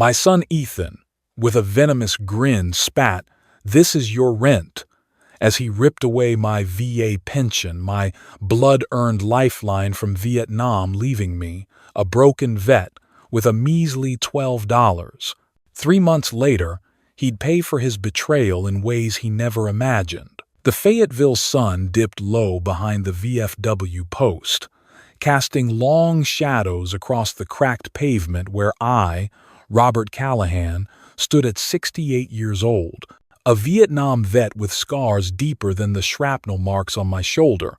My son Ethan, with a venomous grin, spat, "This is your rent," as he ripped away my VA pension, my blood-earned lifeline from Vietnam, leaving me, a broken vet, with a measly $12. 3 months later, he'd pay for his betrayal in ways he never imagined. The Fayetteville sun dipped low behind the VFW post, casting long shadows across the cracked pavement where I, Robert Callahan, stood at 68 years old, a Vietnam vet with scars deeper than the shrapnel marks on my shoulder.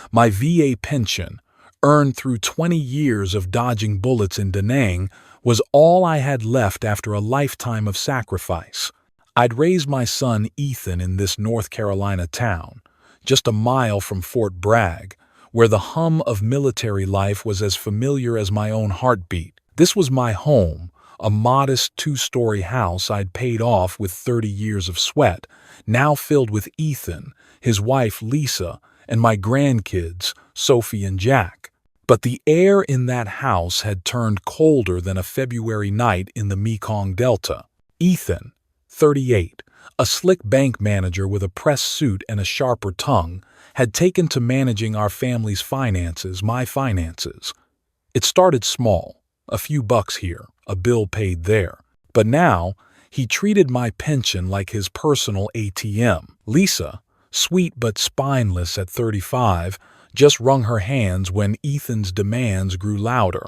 My VA pension, earned through 20 years of dodging bullets in Da Nang, was all I had left after a lifetime of sacrifice. I'd raised my son Ethan in this North Carolina town, just a mile from Fort Bragg, where the hum of military life was as familiar as my own heartbeat. This was my home, a modest 2-story house I'd paid off with 30 years of sweat, now filled with Ethan, his wife Lisa, and my grandkids, Sophie and Jack. But the air in that house had turned colder than a February night in the Mekong Delta. Ethan, 38, a slick bank manager with a press suit and a sharper tongue, had taken to managing our family's finances, my finances. It started small, a few bucks here, a bill paid there. But now, he treated my pension like his personal ATM. Lisa, sweet but spineless at 35, just wrung her hands when Ethan's demands grew louder.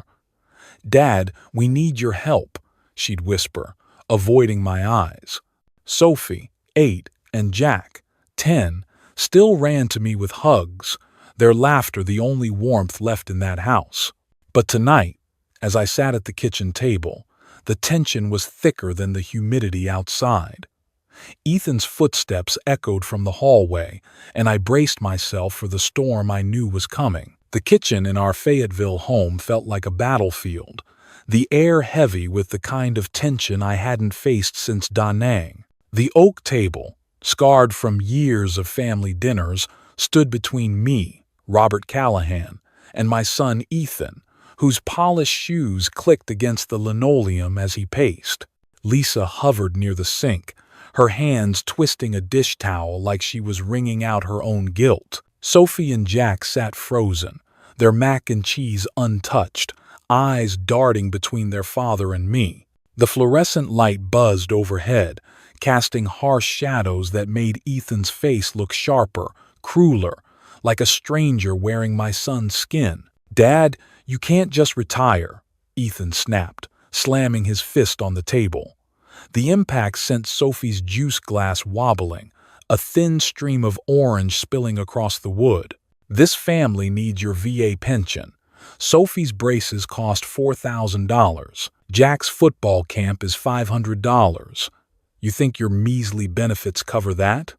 "Dad, we need your help," she'd whisper, avoiding my eyes. Sophie, 8, and Jack, 10, still ran to me with hugs, their laughter the only warmth left in that house. But tonight, as I sat at the kitchen table, the tension was thicker than the humidity outside. Ethan's footsteps echoed from the hallway, and I braced myself for the storm I knew was coming. The kitchen in our Fayetteville home felt like a battlefield, the air heavy with the kind of tension I hadn't faced since Da Nang. The oak table, scarred from years of family dinners, stood between me, Robert Callahan, and my son Ethan, whose polished shoes clicked against the linoleum as he paced. Lisa hovered near the sink, her hands twisting a dish towel like she was wringing out her own guilt. Sophie and Jack sat frozen, their mac and cheese untouched, eyes darting between their father and me. The fluorescent light buzzed overhead, casting harsh shadows that made Ethan's face look sharper, crueler, like a stranger wearing my son's skin. "Dad, you can't just retire," Ethan snapped, slamming his fist on the table. The impact sent Sophie's juice glass wobbling, a thin stream of orange spilling across the wood. "This family needs your VA pension. Sophie's braces cost $4,000. Jack's football camp is $500. You think your measly benefits cover that?"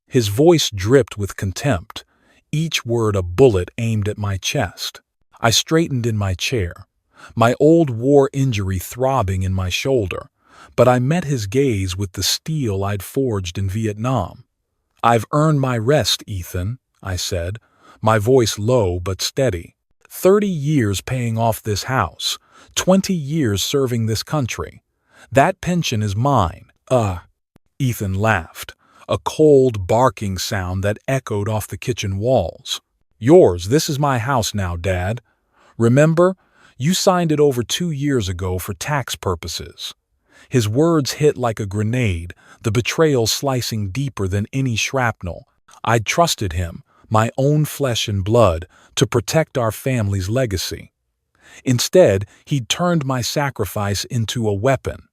His voice dripped with contempt, each word a bullet aimed at my chest. I straightened in my chair, my old war injury throbbing in my shoulder, but I met his gaze with the steel I'd forged in Vietnam. "I've earned my rest, Ethan," I said, my voice low but steady. 30 years paying off this house, 20 years serving this country. That pension is mine. Ethan laughed, a cold, barking sound that echoed off the kitchen walls. "Yours, this is my house now, Dad. Remember, you signed it over 2 years ago for tax purposes." His words hit like a grenade, the betrayal slicing deeper than any shrapnel. I'd trusted him, my own flesh and blood, to protect our family's legacy. Instead, he'd turned my sacrifice into a weapon.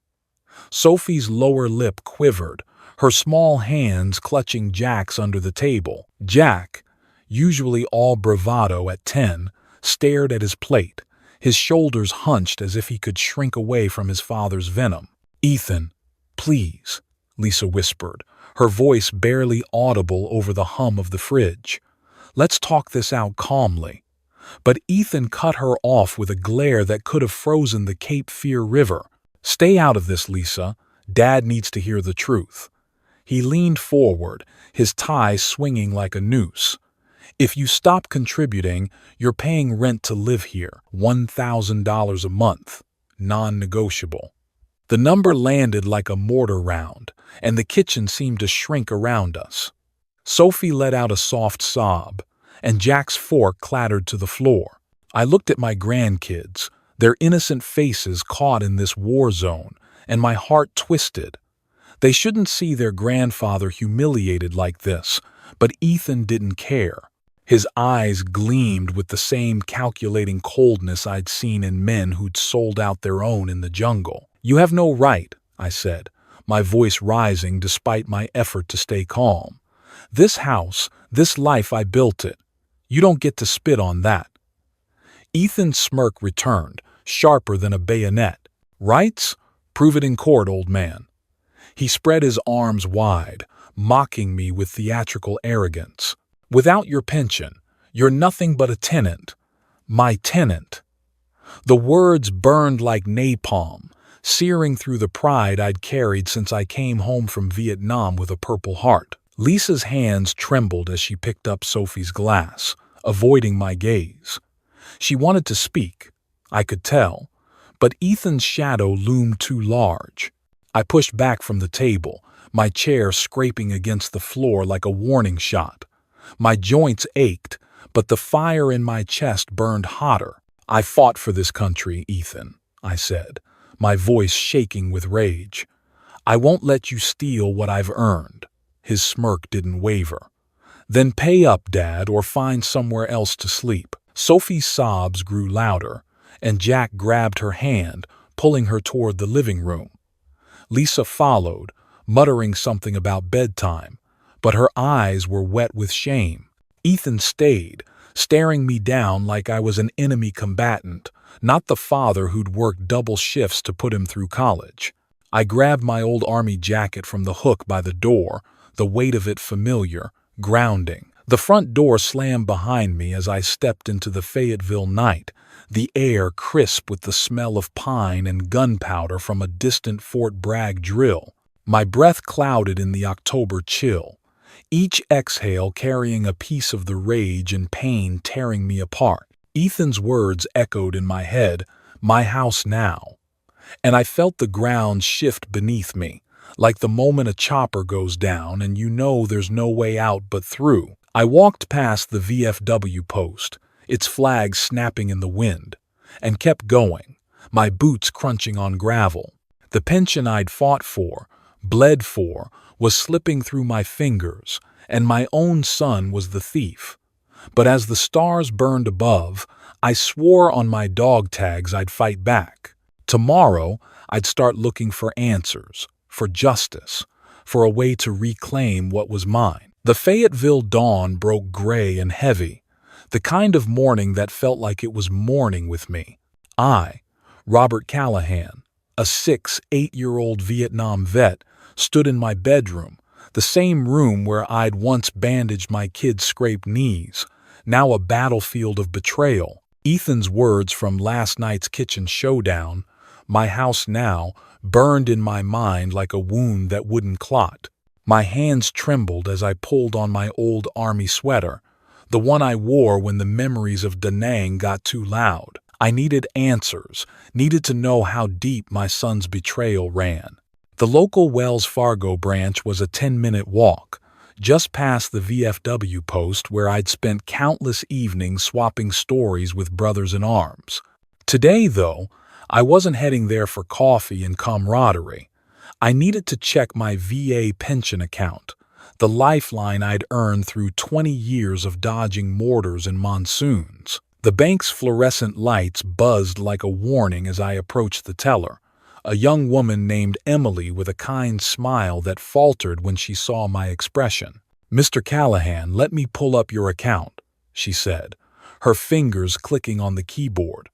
Sophie's lower lip quivered, her small hands clutching Jack's under the table. Jack, usually all bravado at 10, stared at his plate, his shoulders hunched as if he could shrink away from his father's venom. "Ethan, please," Lisa whispered, her voice barely audible over the hum of the fridge. "Let's talk this out calmly." But Ethan cut her off with a glare that could have frozen the Cape Fear River. "Stay out of this, Lisa. Dad needs to hear the truth." He leaned forward, his tie swinging like a noose. "If you stop contributing, you're paying rent to live here, $1,000 a month, non-negotiable." The number landed like a mortar round, and the kitchen seemed to shrink around us. Sophie let out a soft sob, and Jack's fork clattered to the floor. I looked at my grandkids, their innocent faces caught in this war zone, and my heart twisted. They shouldn't see their grandfather humiliated like this, but Ethan didn't care. His eyes gleamed with the same calculating coldness I'd seen in men who'd sold out their own in the jungle. "You have no right," I said, my voice rising despite my effort to stay calm. "This house, this life, I built it. You don't get to spit on that." Ethan's smirk returned, sharper than a bayonet. "Rights? Prove it in court, old man." He spread his arms wide, mocking me with theatrical arrogance. "Without your pension, you're nothing but a tenant. My tenant." The words burned like napalm, searing through the pride I'd carried since I came home from Vietnam with a Purple Heart. Lisa's hands trembled as she picked up Sophie's glass, avoiding my gaze. She wanted to speak, I could tell, but Ethan's shadow loomed too large. I pushed back from the table, my chair scraping against the floor like a warning shot. My joints ached, but the fire in my chest burned hotter. "I fought for this country, Ethan," I said, my voice shaking with rage. "I won't let you steal what I've earned." His smirk didn't waver. "Then pay up, Dad, or find somewhere else to sleep." Sophie's sobs grew louder, and Jack grabbed her hand, pulling her toward the living room. Lisa followed, muttering something about bedtime, but her eyes were wet with shame. Ethan stayed, staring me down like I was an enemy combatant, not the father who'd worked double shifts to put him through college. I grabbed my old army jacket from the hook by the door, the weight of it familiar, grounding. The front door slammed behind me as I stepped into the Fayetteville night, the air crisp with the smell of pine and gunpowder from a distant Fort Bragg drill. My breath clouded in the October chill, each exhale carrying a piece of the rage and pain tearing me apart. Ethan's words echoed in my head, "My house now." And I felt the ground shift beneath me, like the moment a chopper goes down and you know there's no way out but through. I walked past the VFW post, its flag snapping in the wind, and kept going, my boots crunching on gravel. The pension I'd fought for, bled for, was slipping through my fingers, and my own son was the thief. But as the stars burned above, I swore on my dog tags I'd fight back. Tomorrow, I'd start looking for answers, for justice, for a way to reclaim what was mine. The Fayetteville dawn broke gray and heavy, the kind of morning that felt like it was mourning with me. I, Robert Callahan, a 8-year-old Vietnam vet, stood in my bedroom, the same room where I'd once bandaged my kid's scraped knees, now a battlefield of betrayal. Ethan's words from last night's kitchen showdown, "My house now," burned in my mind like a wound that wouldn't clot. My hands trembled as I pulled on my old army sweater, the one I wore when the memories of Da Nang got too loud. I needed answers, needed to know how deep my son's betrayal ran. The local Wells Fargo branch was a 10-minute walk, just past the VFW post where I'd spent countless evenings swapping stories with brothers in arms. Today, though, I wasn't heading there for coffee and camaraderie. I needed to check my VA pension account, the lifeline I'd earned through 20 years of dodging mortars and monsoons. The bank's fluorescent lights buzzed like a warning as I approached the teller, a young woman named Emily with a kind smile that faltered when she saw my expression. "Mr. Callahan, let me pull up your account," she said, her fingers clicking on the keyboard.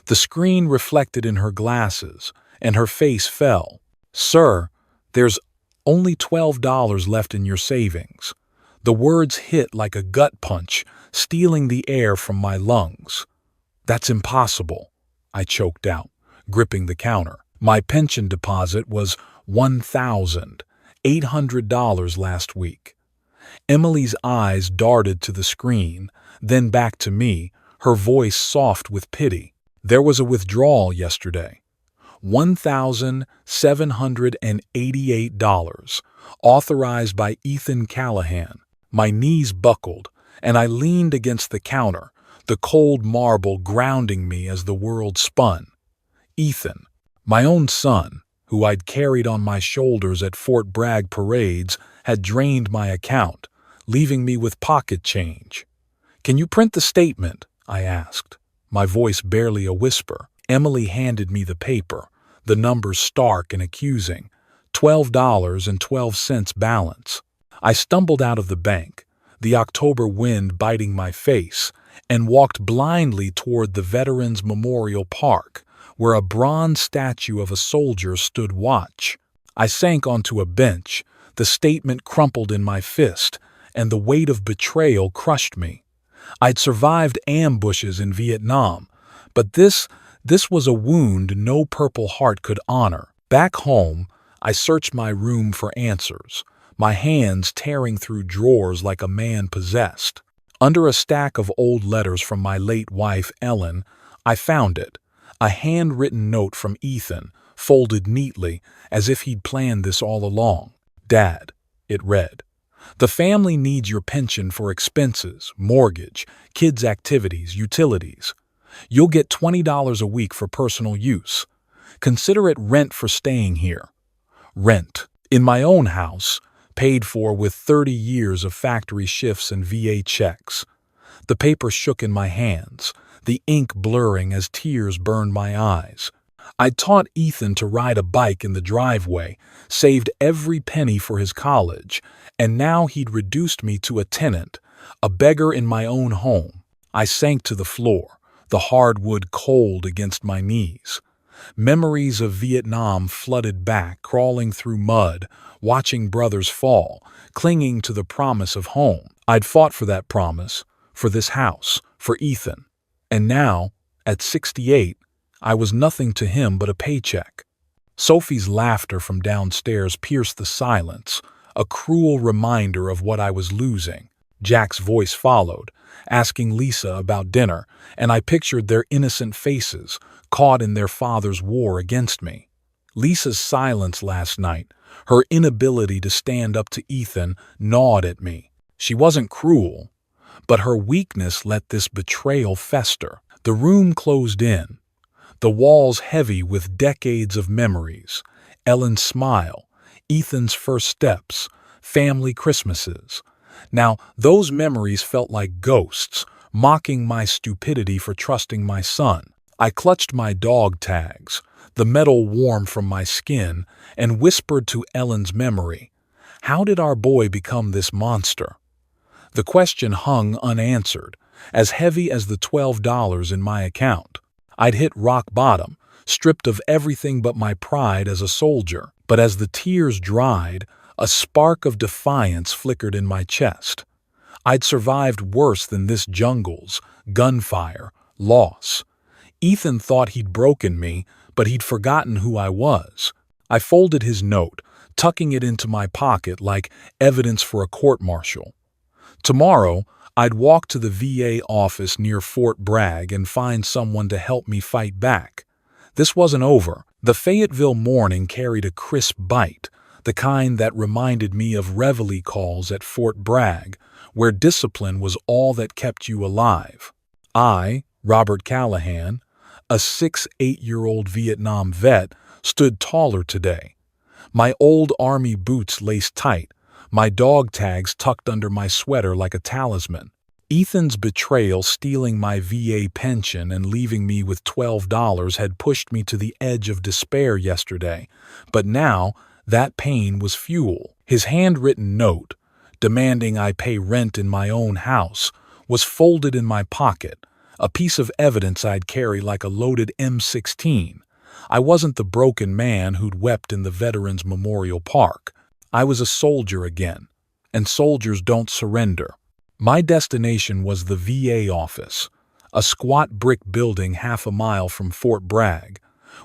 The screen reflected in her glasses, and her face fell. "Sir, there's only $12 left in your savings." The words hit like a gut punch, stealing the air from my lungs. "That's impossible," I choked out, gripping the counter. My pension deposit was $1,800 last week. Emily's eyes darted to the screen, then back to me, her voice soft with pity. "There was a withdrawal yesterday." $1,788, authorized by Ethan Callahan. My knees buckled, and I leaned against the counter, the cold marble grounding me as the world spun. Ethan, my own son, who I'd carried on my shoulders at Fort Bragg parades, had drained my account, leaving me with pocket change. "Can you print the statement?" I asked, my voice barely a whisper. Emily handed me the paper, the numbers stark and accusing. $12.12 balance. I stumbled out of the bank, the October wind biting my face, and walked blindly toward the Veterans Memorial Park, where a bronze statue of a soldier stood watch. I sank onto a bench, the statement crumpled in my fist, and the weight of betrayal crushed me. I'd survived ambushes in Vietnam, but this was a wound no Purple Heart could honor. Back home, I searched my room for answers, my hands tearing through drawers like a man possessed. Under a stack of old letters from my late wife, Ellen, I found it, a handwritten note from Ethan, folded neatly, as if he'd planned this all along. "Dad," it read, "the family needs your pension for expenses, mortgage, kids' activities, utilities. You'll get $20 a week for personal use. Consider it rent for staying here." Rent. In my own house, paid for with 30 years of factory shifts and VA checks. The paper shook in my hands, the ink blurring as tears burned my eyes. I'd taught Ethan to ride a bike in the driveway, saved every penny for his college, and now he'd reduced me to a tenant, a beggar in my own home. I sank to the floor, the hardwood cold against my knees. Memories of Vietnam flooded back, crawling through mud, watching brothers fall, clinging to the promise of home. I'd fought for that promise, for this house, for Ethan. And now, at 68, I was nothing to him but a paycheck. Sophie's laughter from downstairs pierced the silence, a cruel reminder of what I was losing. Jack's voice followed, asking Lisa about dinner, and I pictured their innocent faces, caught in their father's war against me. Lisa's silence last night, her inability to stand up to Ethan, gnawed at me. She wasn't cruel, but her weakness let this betrayal fester. The room closed in, the walls heavy with decades of memories. Ellen's smile, Ethan's first steps, family Christmases. Now, those memories felt like ghosts, mocking my stupidity for trusting my son. I clutched my dog tags, the metal warm from my skin, and whispered to Ellen's memory, "How did our boy become this monster?" The question hung unanswered, as heavy as the $12 in my account. I'd hit rock bottom, stripped of everything but my pride as a soldier. But as the tears dried, a spark of defiance flickered in my chest. I'd survived worse than this jungle's gunfire, loss. Ethan thought he'd broken me, but he'd forgotten who I was. I folded his note, tucking it into my pocket like evidence for a court-martial. Tomorrow, I'd walk to the VA office near Fort Bragg and find someone to help me fight back. This wasn't over. The Fayetteville morning carried a crisp bite, the kind that reminded me of reveille calls at Fort Bragg, where discipline was all that kept you alive. I, Robert Callahan, a 6-8-year-old Vietnam vet, stood taller today. My old army boots laced tight, my dog tags tucked under my sweater like a talisman. Ethan's betrayal, stealing my VA pension and leaving me with $12, had pushed me to the edge of despair yesterday, but now that pain was fuel. His handwritten note, demanding I pay rent in my own house, was folded in my pocket, a piece of evidence I'd carry like a loaded M16. I wasn't the broken man who'd wept in the Veterans Memorial Park. I was a soldier again, and soldiers don't surrender. My destination was the VA office, a squat brick building half a mile from Fort Bragg,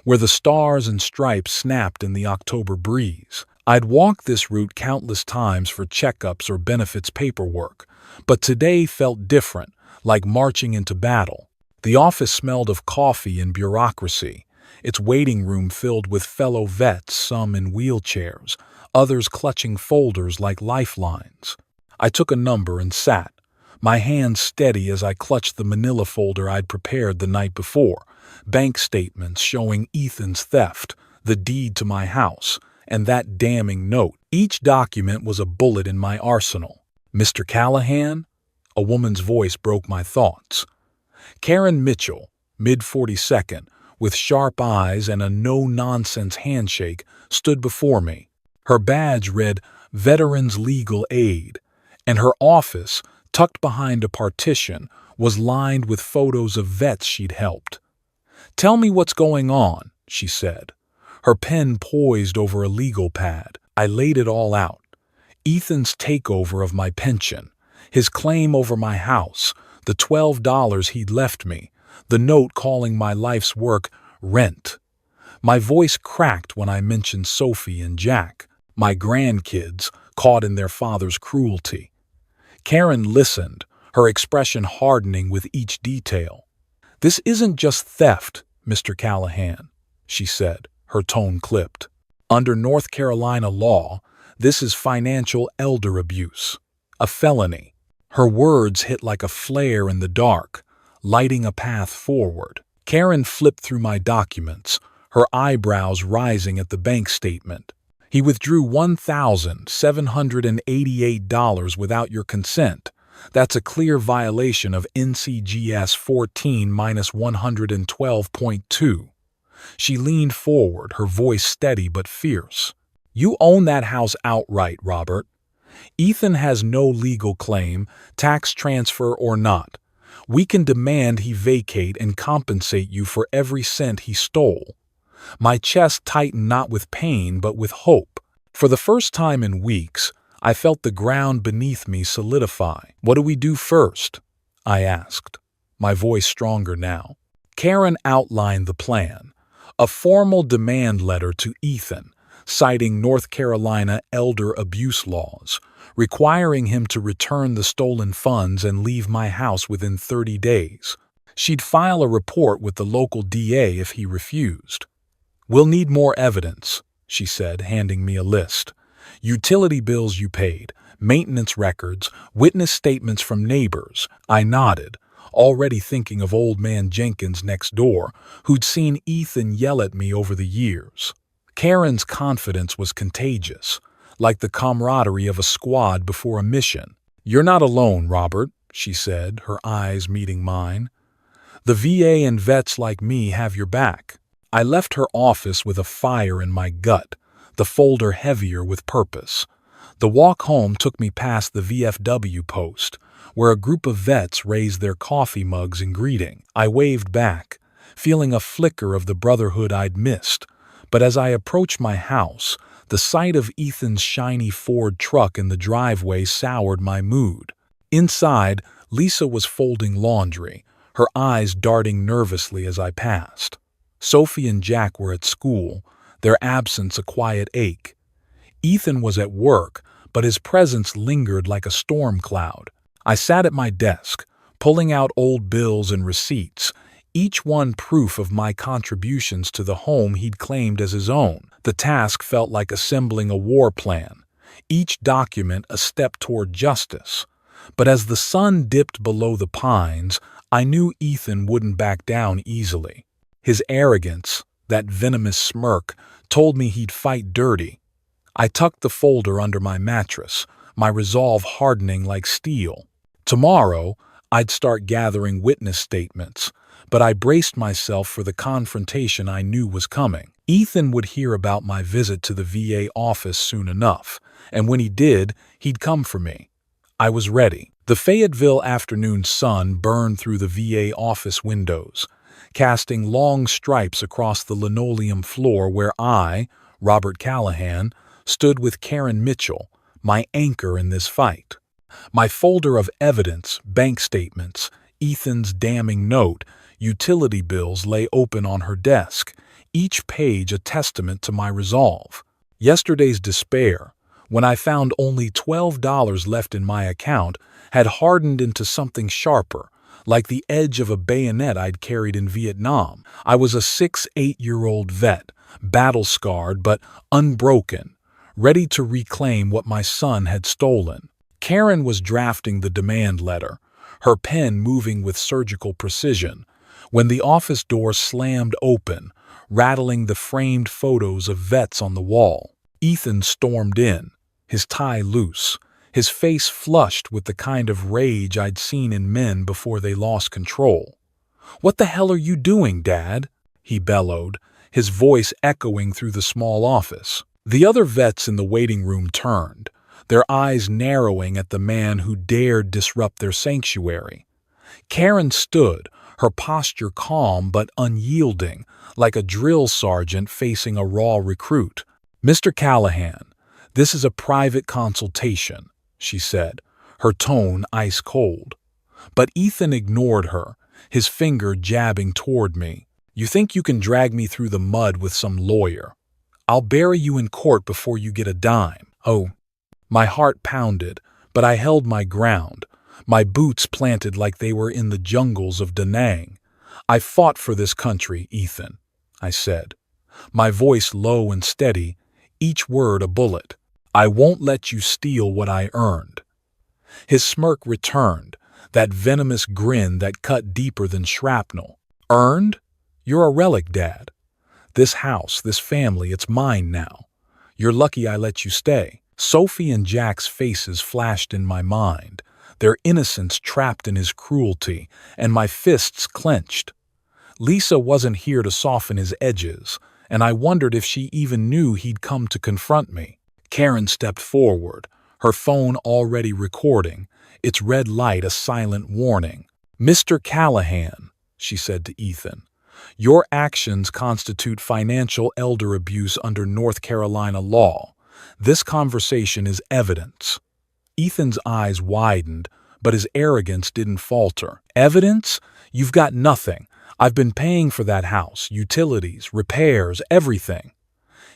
where the stars and stripes snapped in the October breeze. I'd walked this route countless times for checkups or benefits paperwork, but today felt different, like marching into battle. The office smelled of coffee and bureaucracy, its waiting room filled with fellow vets, some in wheelchairs, others clutching folders like lifelines. I took a number and sat, my hands steady as I clutched the manila folder I'd prepared the night before, bank statements showing Ethan's theft, the deed to my house, and that damning note. Each document was a bullet in my arsenal. "Mr. Callahan?" A woman's voice broke my thoughts. Karen Mitchell, mid-42nd, with sharp eyes and a no-nonsense handshake, stood before me. Her badge read Veterans Legal Aid, and her office, tucked behind a partition, was lined with photos of vets she'd helped. "Tell me what's going on," she said, her pen poised over a legal pad. I laid it all out. Ethan's takeover of my pension, his claim over my house, the $12 he'd left me, the note calling my life's work rent. My voice cracked when I mentioned Sophie and Jack, my grandkids caught in their father's cruelty. Karen listened, her expression hardening with each detail. "This isn't just theft, Mr. Callahan," she said, her tone clipped. "Under North Carolina law, this is financial elder abuse, a felony." Her words hit like a flare in the dark, lighting a path forward. Karen flipped through my documents, her eyebrows rising at the bank statement. "He withdrew $1,788 without your consent. That's a clear violation of NCGS 14-112.2. She leaned forward, her voice steady but fierce. "You own that house outright, Robert. Ethan has no legal claim, tax transfer or not. We can demand he vacate and compensate you for every cent he stole." My chest tightened not with pain but with hope. For the first time in weeks, I felt the ground beneath me solidify. "What do we do first?" I asked, my voice stronger now. Karen outlined the plan, a formal demand letter to Ethan, citing North Carolina elder abuse laws, requiring him to return the stolen funds and leave my house within 30 days. She'd file a report with the local DA if he refused. "We'll need more evidence," she said, handing me a list. "Utility bills you paid, maintenance records, witness statements from neighbors." I nodded, already thinking of old man Jenkins next door, who'd seen Ethan yell at me over the years. Karen's confidence was contagious, like the camaraderie of a squad before a mission. "You're not alone, Robert," she said, her eyes meeting mine. "The VA and vets like me have your back." I left her office with a fire in my gut, the folder heavier with purpose. The walk home took me past the VFW post, where a group of vets raised their coffee mugs in greeting. I waved back, feeling a flicker of the brotherhood I'd missed, but as I approached my house, the sight of Ethan's shiny Ford truck in the driveway soured my mood. Inside, Lisa was folding laundry, her eyes darting nervously as I passed. Sophie and Jack were at school, their absence a quiet ache. Ethan was at work, but his presence lingered like a storm cloud. I sat at my desk, pulling out old bills and receipts, each one proof of my contributions to the home he'd claimed as his own. The task felt like assembling a war plan, each document a step toward justice. But as the sun dipped below the pines, I knew Ethan wouldn't back down easily. His arrogance, that venomous smirk, told me he'd fight dirty. I tucked the folder under my mattress, my resolve hardening like steel. Tomorrow, I'd start gathering witness statements, but I braced myself for the confrontation I knew was coming. Ethan would hear about my visit to the VA office soon enough, and when he did, he'd come for me. I was ready. The Fayetteville afternoon sun burned through the VA office windows, casting long stripes across the linoleum floor where I, Robert Callahan, stood with Karen Mitchell, my anchor in this fight. My folder of evidence, bank statements, Ethan's damning note, utility bills lay open on her desk, each page a testament to my resolve. Yesterday's despair, when I found only $12 left in my account, had hardened into something sharper, like the edge of a bayonet I'd carried in Vietnam. I was a 6-8-year-old vet, battle-scarred but unbroken, ready to reclaim what my son had stolen. Karen was drafting the demand letter, her pen moving with surgical precision, when the office door slammed open, rattling the framed photos of vets on the wall. Ethan stormed in, his tie loose, his face flushed with the kind of rage I'd seen in men before they lost control. "What the hell are you doing, Dad?" he bellowed, his voice echoing through the small office. The other vets in the waiting room turned, their eyes narrowing at the man who dared disrupt their sanctuary. Karen stood, her posture calm but unyielding, like a drill sergeant facing a raw recruit. "Mr. Callahan, this is a private consultation," she said, her tone ice-cold. But Ethan ignored her, his finger jabbing toward me. "You think you can drag me through the mud with some lawyer? I'll bury you in court before you get a dime." Oh, my heart pounded, but I held my ground, my boots planted like they were in the jungles of Da Nang. "I fought for this country, Ethan," I said, my voice low and steady, each word a bullet. "I won't let you steal what I earned." His smirk returned, that venomous grin that cut deeper than shrapnel. "Earned? You're a relic, Dad. This house, this family, it's mine now. You're lucky I let you stay." Sophie and Jack's faces flashed in my mind, their innocence trapped in his cruelty, and my fists clenched. Lisa wasn't here to soften his edges, and I wondered if she even knew he'd come to confront me. Karen stepped forward, her phone already recording, its red light a silent warning. "Mr. Callahan," she said to Ethan, "your actions constitute financial elder abuse under North Carolina law. This conversation is evidence." Ethan's eyes widened, but his arrogance didn't falter. "Evidence? You've got nothing. I've been paying for that house, utilities, repairs, everything."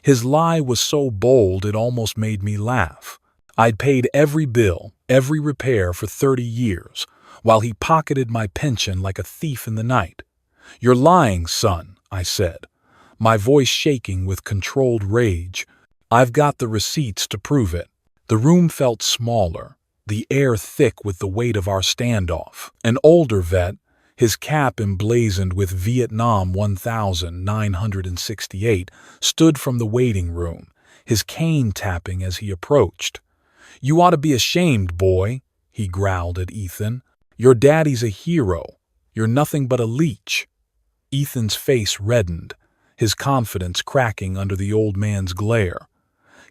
His lie was so bold it almost made me laugh. I'd paid every bill, every repair for 30 years, while he pocketed my pension like a thief in the night. "You're lying, son," I said, my voice shaking with controlled rage. "I've got the receipts to prove it." The room felt smaller, the air thick with the weight of our standoff. An older vet, his cap emblazoned with Vietnam 1968, stood from the waiting room, his cane tapping as he approached. "You ought to be ashamed, boy," he growled at Ethan. "Your daddy's a hero. You're nothing but a leech." Ethan's face reddened, his confidence cracking under the old man's glare.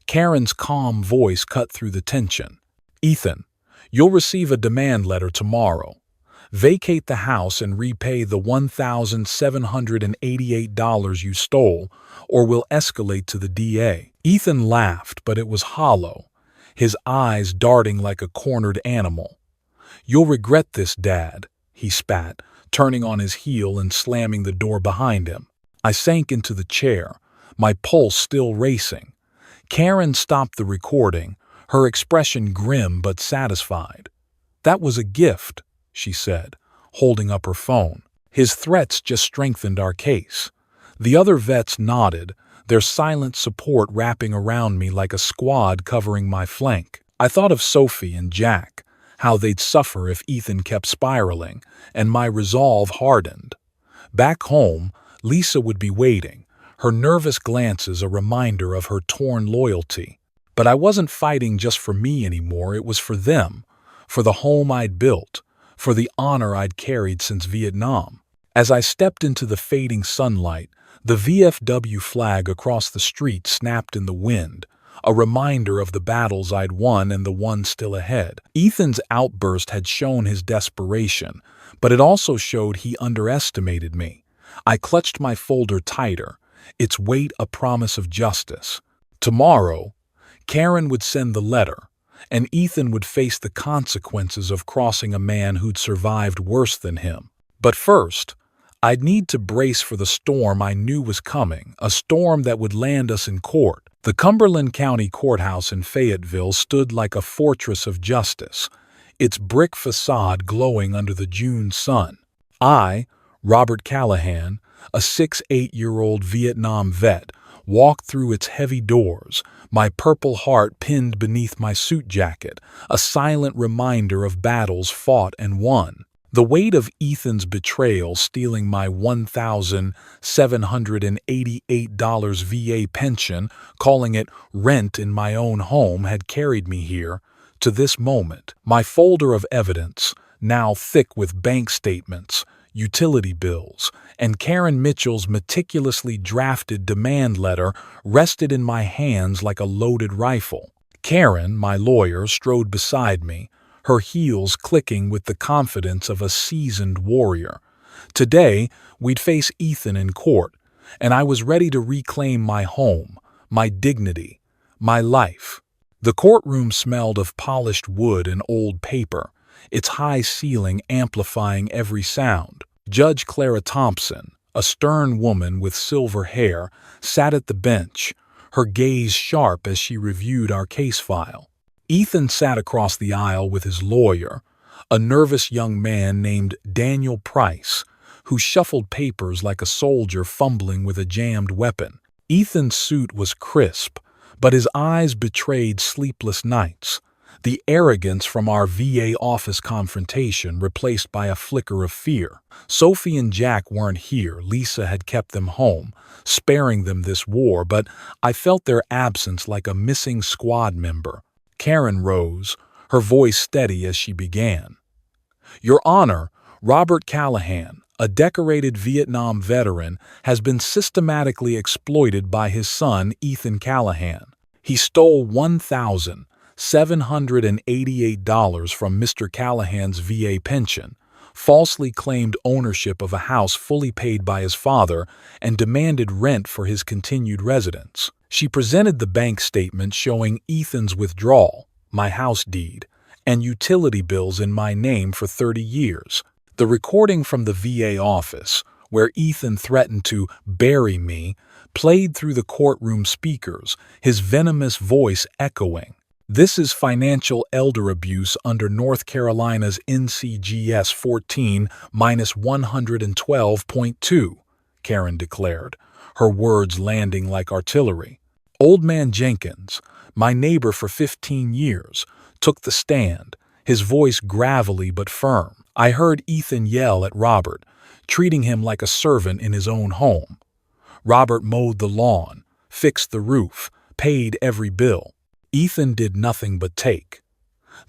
Karen's calm voice cut through the tension. "Ethan, you'll receive a demand letter tomorrow. Vacate the house and repay the $1,788 you stole, or we'll escalate to the DA." Ethan laughed, but it was hollow, his eyes darting like a cornered animal. "You'll regret this, Dad," he spat, turning on his heel and slamming the door behind him. I sank into the chair, my pulse still racing. Karen stopped the recording, her expression grim but satisfied. "That was a gift," she said, holding up her phone. "His threats just strengthened our case." The other vets nodded, their silent support wrapping around me like a squad covering my flank. I thought of Sophie and Jack, how they'd suffer if Ethan kept spiraling, and my resolve hardened. Back home, Lisa would be waiting, her nervous glances a reminder of her torn loyalty. But I wasn't fighting just for me anymore, it was for them, for the home I'd built, for the honor I'd carried since Vietnam. As I stepped into the fading sunlight, the VFW flag across the street snapped in the wind, a reminder of the battles I'd won and the ones still ahead. Ethan's outburst had shown his desperation, but it also showed he underestimated me. I clutched my folder tighter, its weight a promise of justice. Tomorrow, Karen would send the letter, and Ethan would face the consequences of crossing a man who'd survived worse than him. But first, I'd need to brace for the storm I knew was coming, a storm that would land us in court. The Cumberland County Courthouse in Fayetteville stood like a fortress of justice, its brick facade glowing under the June sun. I, Robert Callahan, a 6'8" Vietnam vet, walked through its heavy doors, my purple heart pinned beneath my suit jacket, a silent reminder of battles fought and won. The weight of Ethan's betrayal stealing my $1,788 VA pension, calling it rent in my own home, had carried me here, to this moment. My folder of evidence, now thick with bank statements, utility bills, and Karen Mitchell's meticulously drafted demand letter, rested in my hands like a loaded rifle. Karen, my lawyer, strode beside me, her heels clicking with the confidence of a seasoned warrior. Today, we'd face Ethan in court, and I was ready to reclaim my home, my dignity, my life. The courtroom smelled of polished wood and old paper, its high ceiling amplifying every sound. Judge Clara Thompson, a stern woman with silver hair, sat at the bench, her gaze sharp as she reviewed our case file. Ethan sat across the aisle with his lawyer, a nervous young man named Daniel Price, who shuffled papers like a soldier fumbling with a jammed weapon. Ethan's suit was crisp, but his eyes betrayed sleepless nights, the arrogance from our VA office confrontation replaced by a flicker of fear. Sophie and Jack weren't here. Lisa had kept them home, sparing them this war, but I felt their absence like a missing squad member. Karen rose, her voice steady as she began. Your Honor, Robert Callahan, a decorated Vietnam veteran, has been systematically exploited by his son, Ethan Callahan. He stole $1,788 from Mr. Callahan's VA pension, falsely claimed ownership of a house fully paid by his father, and demanded rent for his continued residence. She presented the bank statement showing Ethan's withdrawal, my house deed, and utility bills in my name for 30 years. The recording from the VA office, where Ethan threatened to bury me, played through the courtroom speakers, his venomous voice echoing. This is financial elder abuse under North Carolina's NCGS 14-112.2, Karen declared, her words landing like artillery. Old Man Jenkins, my neighbor for 15 years, took the stand, his voice gravelly but firm. I heard Ethan yell at Robert, treating him like a servant in his own home. Robert mowed the lawn, fixed the roof, paid every bill. Ethan did nothing but take.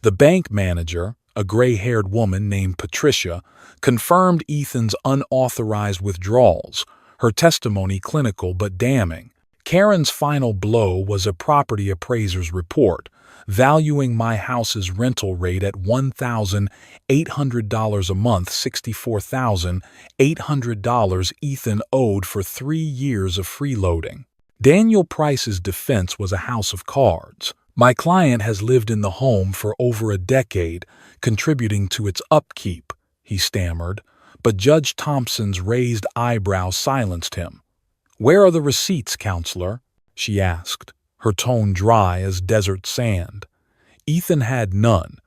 The bank manager, a gray-haired woman named Patricia, confirmed Ethan's unauthorized withdrawals, her testimony clinical but damning. Karen's final blow was a property appraiser's report, valuing my house's rental rate at $1,800 a month, $64,800 Ethan owed for 3 years of freeloading. Daniel Price's defense was a house of cards. My client has lived in the home for over a decade, contributing to its upkeep, he stammered, but Judge Thompson's raised eyebrow silenced him. Where are the receipts, counselor? She asked, her tone dry as desert sand. Ethan had none.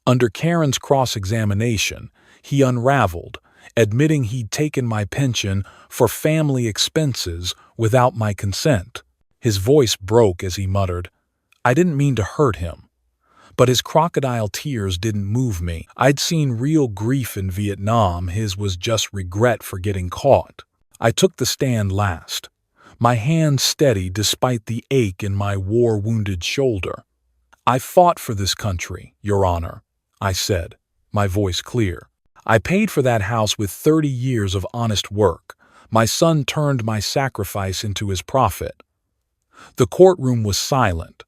Under Karen's cross-examination, he unraveled, admitting he'd taken my pension for family expenses without my consent. His voice broke as he muttered, I didn't mean to hurt him. But his crocodile tears didn't move me. I'd seen real grief in Vietnam. His was just regret for getting caught. I took the stand last, my hand steady despite the ache in my war-wounded shoulder. I fought for this country, Your Honor, I said, my voice clear. I paid for that house with 30 years of honest work. My son turned my sacrifice into his profit. The courtroom was silent,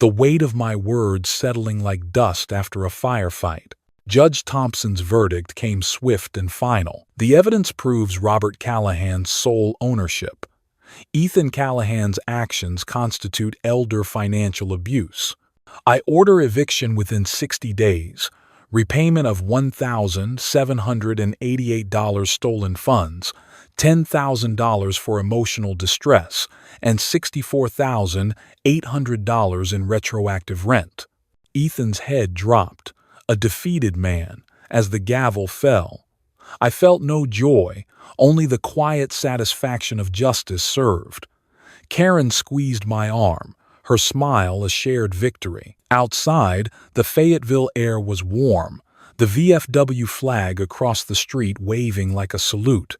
the weight of my words settling like dust after a firefight. Judge Thompson's verdict came swift and final. The evidence proves Robert Callahan's sole ownership. Ethan Callahan's actions constitute elder financial abuse. I order eviction within 60 days, repayment of $1,788 stolen funds, $10,000 for emotional distress, and $64,800 in retroactive rent. Ethan's head dropped, a defeated man, as the gavel fell. I felt no joy, only the quiet satisfaction of justice served. Karen squeezed my arm, her smile a shared victory. Outside, the Fayetteville air was warm, the VFW flag across the street waving like a salute.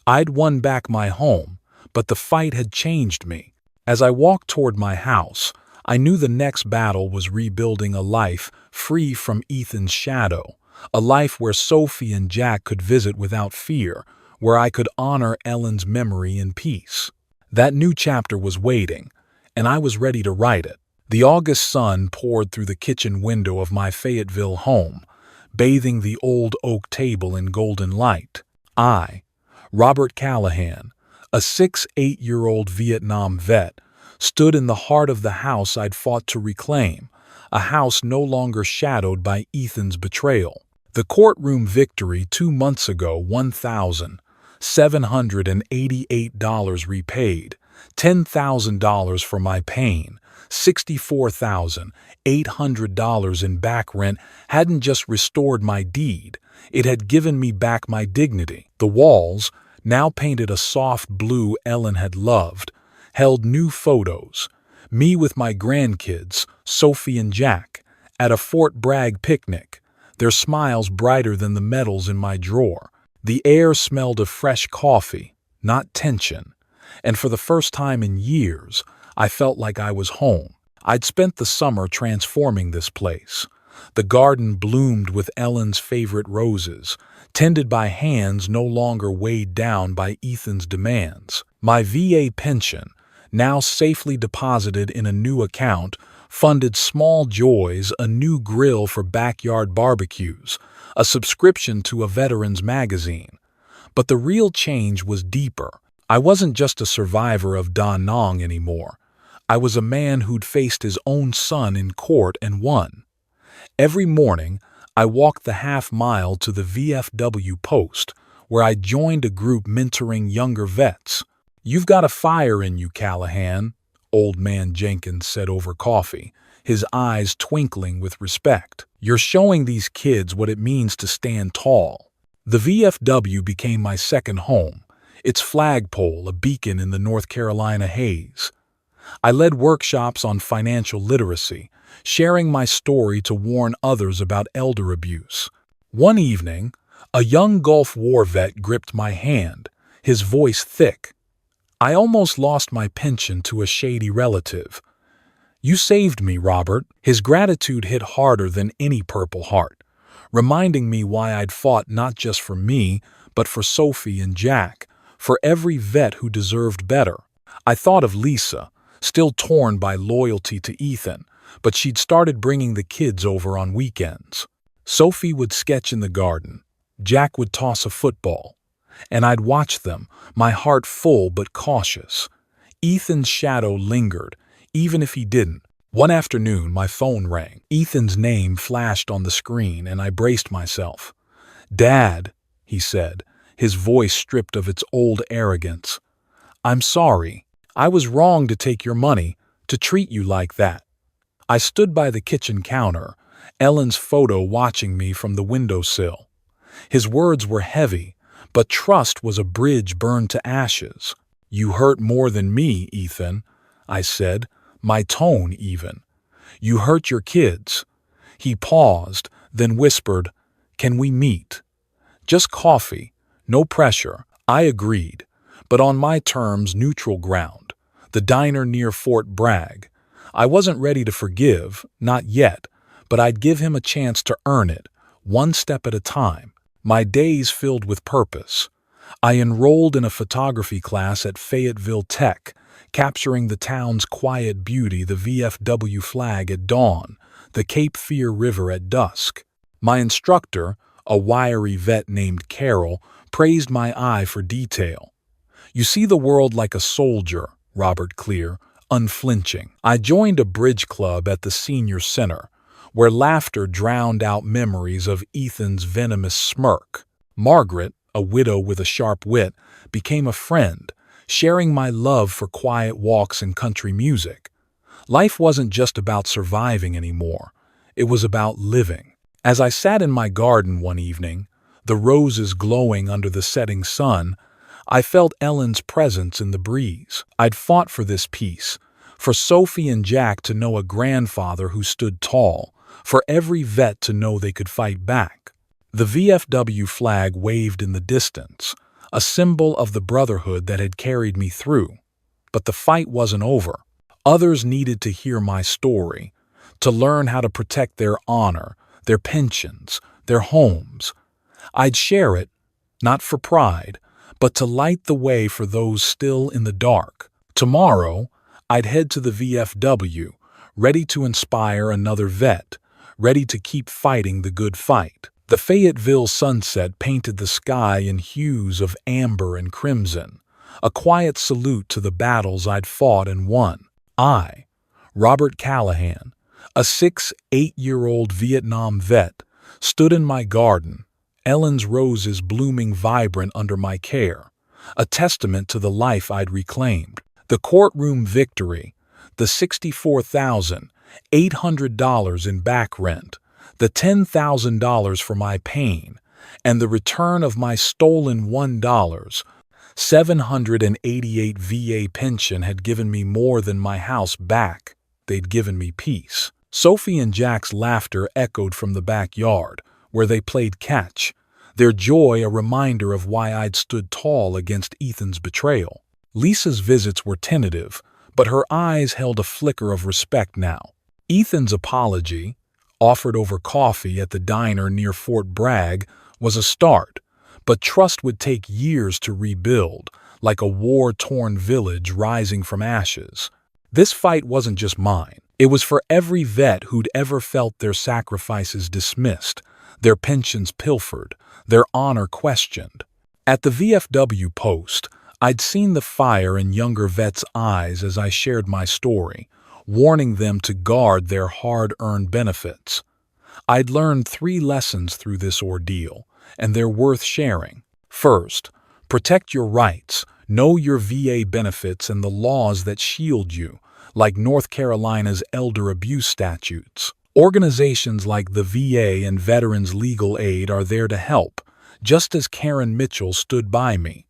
I'd won back my home, but the fight had changed me. As I walked toward my house, I knew the next battle was rebuilding a life free from Ethan's shadow, a life where Sophie and Jack could visit without fear, where I could honor Ellen's memory in peace. That new chapter was waiting, and I was ready to write it. The August sun poured through the kitchen window of my Fayetteville home, bathing the old oak table in golden light. I, Robert Callahan, a 6-8-year-old Vietnam vet, stood in the heart of the house I'd fought to reclaim, a house no longer shadowed by Ethan's betrayal. The courtroom victory 2 months ago, $1,788 repaid, $10,000 for my pain, $64,800 in back rent hadn't just restored my deed, it had given me back my dignity. The walls, now painted a soft blue Ellen had loved, held new photos, me with my grandkids, Sophie and Jack, at a Fort Bragg picnic, their smiles brighter than the medals in my drawer. The air smelled of fresh coffee, not tension, and for the first time in years, I felt like I was home. I'd spent the summer transforming this place. The garden bloomed with Ellen's favorite roses, tended by hands no longer weighed down by Ethan's demands. My VA pension, now safely deposited in a new account, funded small joys, a new grill for backyard barbecues, a subscription to a veterans magazine. But the real change was deeper. I wasn't just a survivor of Da Nang anymore. I was a man who'd faced his own son in court and won. Every morning, I walked the half-mile to the VFW post, where I joined a group mentoring younger vets. "You've got a fire in you, Callahan," Old Man Jenkins said over coffee, his eyes twinkling with respect. "You're showing these kids what it means to stand tall." The VFW became my second home, its flagpole a beacon in the North Carolina haze. I led workshops on financial literacy, sharing my story to warn others about elder abuse. One evening, a young Gulf War vet gripped my hand, his voice thick. "I almost lost my pension to a shady relative. You saved me, Robert." His gratitude hit harder than any Purple Heart, reminding me why I'd fought not just for me, but for Sophie and Jack, for every vet who deserved better. I thought of Lisa, still torn by loyalty to Ethan, but she'd started bringing the kids over on weekends. Sophie would sketch in the garden, Jack would toss a football, and I'd watch them, my heart full but cautious. Ethan's shadow lingered, even if he didn't. One afternoon, my phone rang. Ethan's name flashed on the screen, and I braced myself. "Dad," he said, his voice stripped of its old arrogance. "I'm sorry. I was wrong to take your money, to treat you like that." I stood by the kitchen counter, Ellen's photo watching me from the windowsill. His words were heavy, but trust was a bridge burned to ashes. "You hurt more than me, Ethan," I said, my tone even. "You hurt your kids." He paused, then whispered, "Can we meet? Just coffee, no pressure." I agreed, but on my terms, neutral ground, the diner near Fort Bragg. I wasn't ready to forgive, not yet, but I'd give him a chance to earn it, one step at a time. My days filled with purpose. I enrolled in a photography class at Fayetteville Tech, capturing the town's quiet beauty, the VFW flag at dawn, the Cape Fear River at dusk. My instructor, a wiry vet named Carol, praised my eye for detail. "You see the world like a soldier," Robert Clear, unflinching. I joined a bridge club at the senior center, where laughter drowned out memories of Ethan's venomous smirk. Margaret, a widow with a sharp wit, became a friend, sharing my love for quiet walks and country music. Life wasn't just about surviving anymore. It was about living. As I sat in my garden one evening, the roses glowing under the setting sun, I felt Ellen's presence in the breeze. I'd fought for this peace, for Sophie and Jack to know a grandfather who stood tall, for every vet to know they could fight back. The VFW flag waved in the distance, a symbol of the brotherhood that had carried me through. But the fight wasn't over. Others needed to hear my story, to learn how to protect their honor, their pensions, their homes. I'd share it, not for pride, but to light the way for those still in the dark. Tomorrow, I'd head to the VFW, ready to inspire another vet, ready to keep fighting the good fight. The Fayetteville sunset painted the sky in hues of amber and crimson, a quiet salute to the battles I'd fought and won. I, Robert Callahan, a 8-year-old Vietnam vet, stood in my garden, Ellen's roses blooming vibrant under my care, a testament to the life I'd reclaimed. The courtroom victory, the $64,800 in back rent, the $10,000 for my pain, and the return of my stolen $1,788 VA pension had given me more than my house back. They'd given me peace. Sophie and Jack's laughter echoed from the backyard, where they played catch, their joy a reminder of why I'd stood tall against Ethan's betrayal. Lisa's visits were tentative, but her eyes held a flicker of respect now. Ethan's apology, offered over coffee at the diner near Fort Bragg, was a start, but trust would take years to rebuild, like a war-torn village rising from ashes. This fight wasn't just mine. It was for every vet who'd ever felt their sacrifices dismissed, their pensions pilfered, their honor questioned. At the VFW post, I'd seen the fire in younger vets' eyes as I shared my story, warning them to guard their hard-earned benefits. I'd learned 3 lessons through this ordeal, and they're worth sharing. First, protect your rights, know your VA benefits and the laws that shield you, like North Carolina's elder abuse statutes. Organizations like the VA and Veterans Legal Aid are there to help, just as Karen Mitchell stood by me.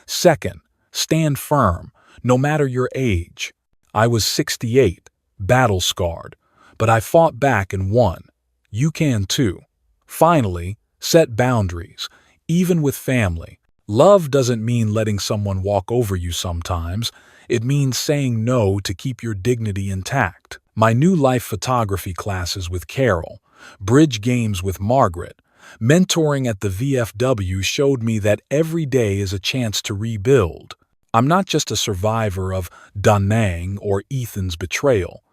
Second, stand firm, no matter your age. I was 68, battle-scarred, but I fought back and won. You can too. Finally, set boundaries, even with family. Love doesn't mean letting someone walk over you sometimes. It means saying no to keep your dignity intact. My new life photography classes with Carol, bridge games with Margaret, mentoring at the VFW showed me that every day is a chance to rebuild. I'm not just a survivor of Da Nang or Ethan's betrayal.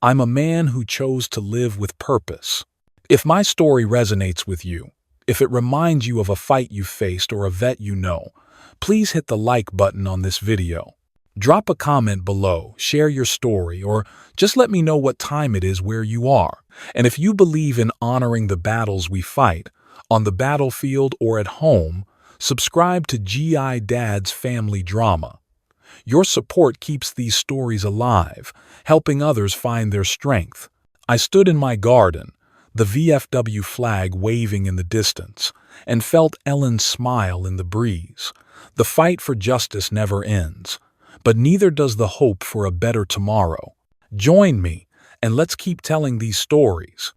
I'm a man who chose to live with purpose. If my story resonates with you, if it reminds you of a fight you faced or a vet you know, please hit the like button on this video. Drop a comment below, share your story, or just let me know what time it is where you are. And if you believe in honoring the battles we fight, on the battlefield or at home, subscribe to GI Dad's Family Drama. Your support keeps these stories alive, helping others find their strength. I stood in my garden, the VFW flag waving in the distance, and felt Ellen's smile in the breeze. The fight for justice never ends, but neither does the hope for a better tomorrow. Join me, and let's keep telling these stories.